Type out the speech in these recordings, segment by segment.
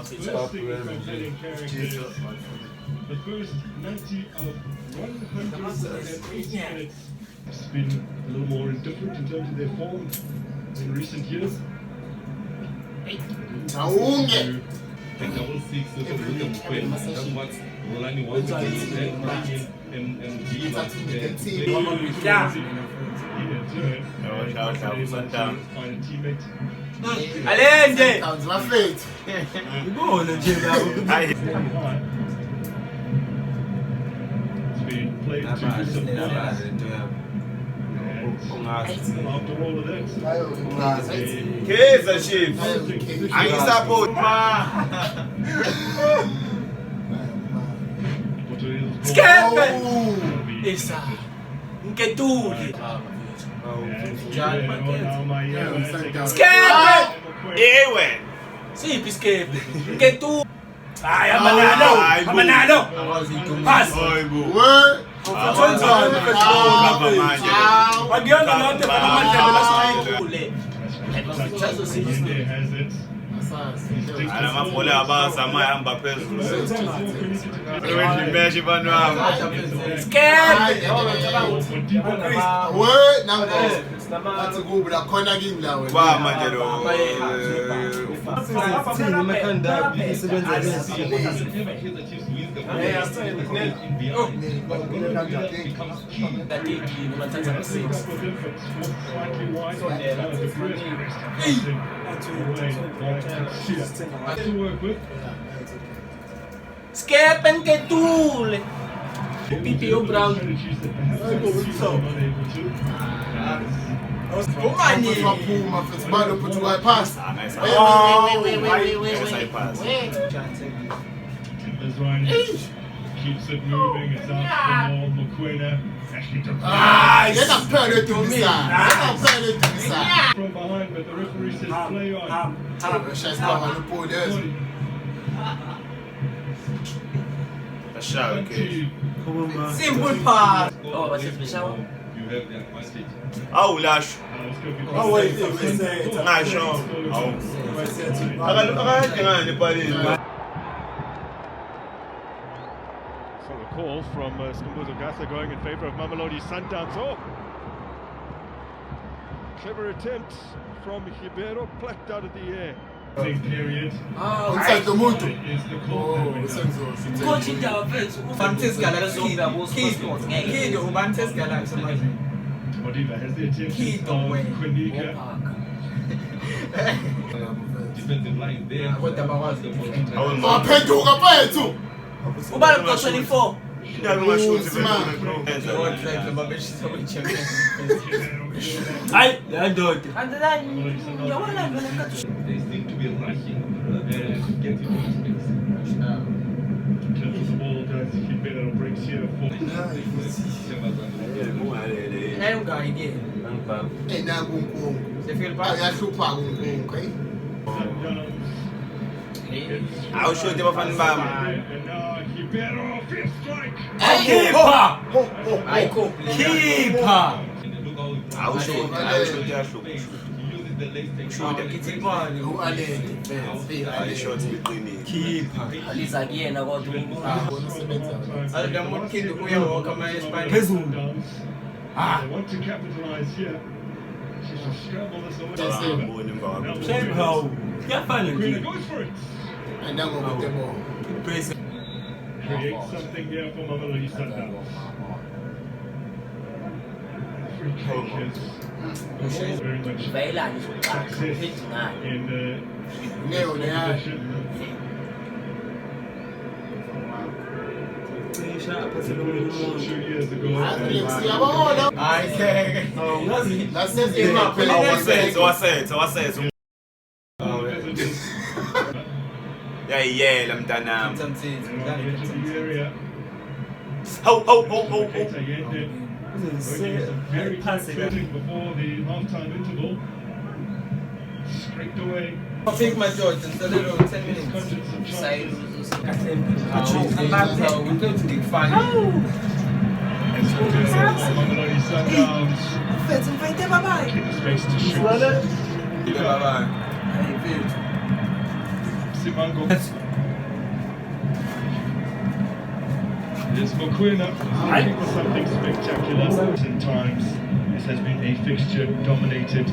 The first 90 of 180 minutes. It's been a little more indifferent in terms of their form in recent years. Double six, that's what Rolani wants to do and give up Alende! played to some after all of that, Kaizer Chiefs. I support. Scape! Essa! Inquietudine! Scape! Ewe! Sì, Piscape! Inquietudine! Ai, Amanano! Pass! Anamapole abasa amahamba phezulu. Meshi banwami. Scared. Word nango. Athi kubula khona kimi la wena. Ba manje lo. Skip and get tool. PPO Brown. Keeps it moving, it's up for Mokwena. Let us turn it to me. From behind, but the referee says play on. Simple pass. Oh, what's it, Michelle? You have the advantage. Oh, Lash. Oh, wait, nice shot. So a call from Skumbuzo going in favour of Mamelodi Sundowns. Oh! Clever attempt from Ribeiro, plucked out of the air. Period. Inside the motor. Is the call. Coaching down face. Fantastic. Modiba has the attention of Quinnica. Defensive line there. Ubalo kwa 24. Ai, ya dote. They seem to be rushing to get into space. In terms of the ball, does he better breaks here for I'll show you my fan. Ribeiro, fifth strike. Keeper. I'll show you. They want to capitalize here. She's a scramble this Queen goes for it. And now go with the ball. Create something here for Mamelodi Sundowns. Free kick is very much success in position. Which 2 years ago. Yeah, I'm done now. Very passive before the half-time interval. Scraped away. I'll take my George and a little 10 minutes. We go to the final. Mamelodi Sundowns. Space to shoot. Simango. There's Mokwena looking for something spectacular. Sometimes this has been a fixture dominated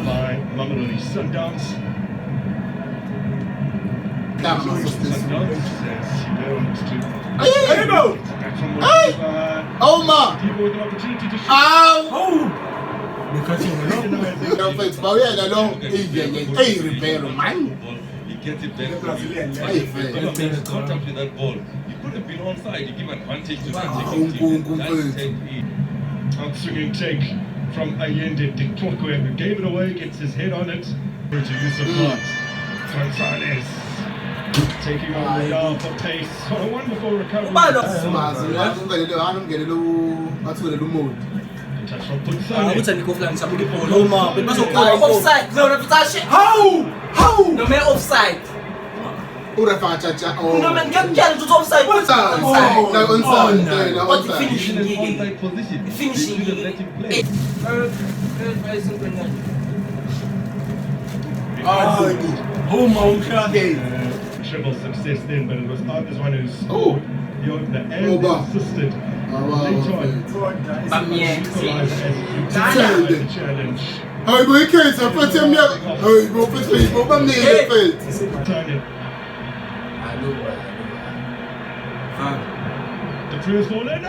by Mamelodi Sundowns. Sundowns says he wants to. Oh man! People with an opportunity to shoot. Ow! Não fez pau e ainda não. Ei, Ribeiro, man! He gets it back. Contact with that ball. He could have been onside. He gave advantage to that Outswinging take from Allende. Whoever gave it away, gets his head on it. To Yusuf Hart. Gonzalez taking over now for pace. What a wonderful recovery. Touch from Putsane. Offside. No, how? No man offside. No man get offside. What's offside? What finishing? Finishing. Oh my God. Triple success then, but it was others one who scored. The end insisted. Later on, challenge. Hey, boy, Kaizer, put him here. Hey, bro, put him here. Turn it. The first ball in.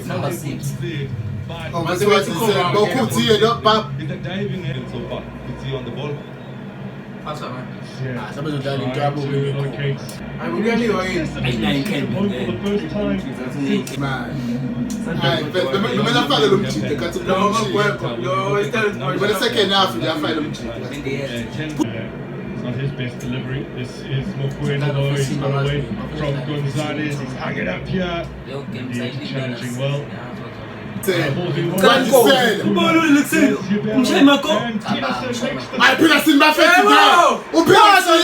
Number 6. Oh, mas você vai dizer, vou curtir, não, pá. Is the diving in so far? You see on the ball. Passa, man. Sabe jogar em cabo, For the first time. man. Ai, primeira fala do time, que tu não vai ser que na África fala do time. It's not his best delivery. This is Mokwena though. He's got away from Gonzalez. He's hanging up here. He's challenging well. What you said? I put us in my face now. Who put us in?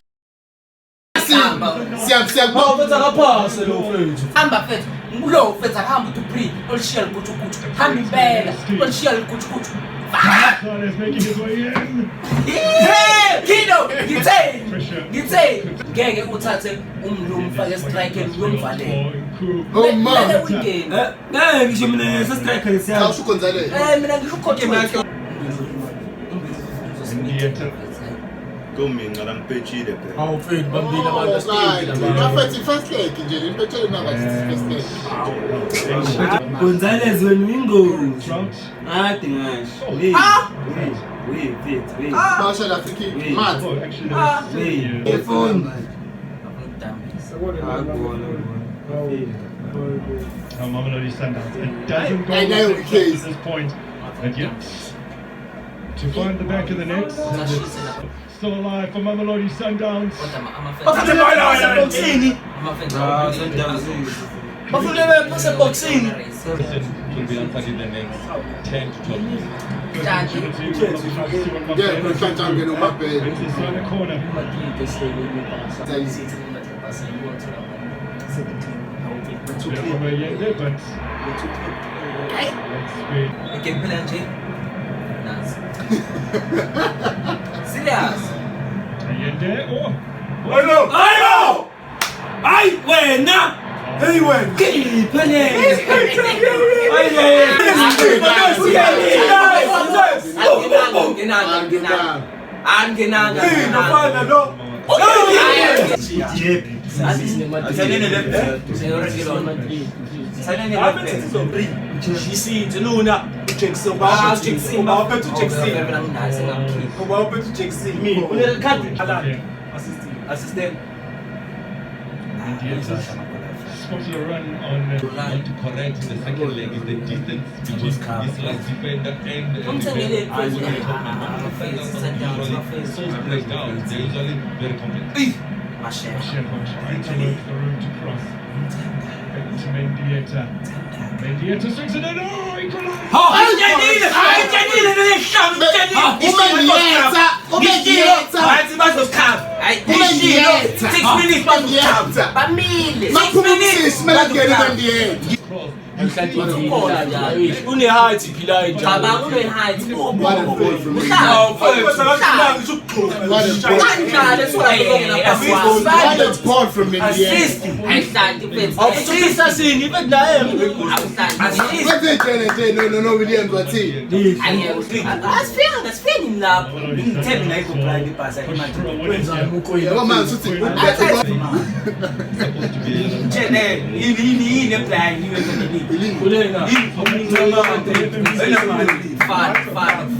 Hamba fet, ngulo fetha hamba to pre, olshiyal kuchukuchu. Hamba impela, olshiyal kuchukuchu. Gonzalez making his way in. Kino, ngithe ngeke uthathe umlumi fake striker uyomvalela. Oh man. Ngisho mina striker lesiyami. Awusho Gonzalez. Mina ngisho coach wakhe. Coming around Pechide. Hawu mfethu bambila abantu Oh, asitebile. first leg nje, impethe nanga first leg. Gonzalez wena wingozi. Trout. Ngasho. Wait. Marshall Africa, mad. Oh, actually, there was Phone. Mamelodi Sundowns. It doesn't go I know to the case. this point, but yet to find the back of the net. Still alive for Mamelodi Sundowns. Boxing. It will be answered in the next 10 to 12 minutes. Yeah, we can't get on my bed. It's inside the corner. From Allende, but let's wait. Serious. Allende, oh! Assistant. Spotted a run on Want to correct in the second leg is the distance between this last defender and the defender. So spread out, they're usually very complex. Sheffield trying to work the room to cross. Back to Mendieta. Mendieta swings it in. Oh, equalizer! 6 minutes bamile. 6 minutes. Une-height phila Baba une-height. Ball from Assist. awufisa sini ibendaye No, Williams, what's it? Asifeni lapho. ngithembi la izobrand ibhasa imanje Yeah, man, so Supposed to be tshene yini eplan yini Fine. Fine.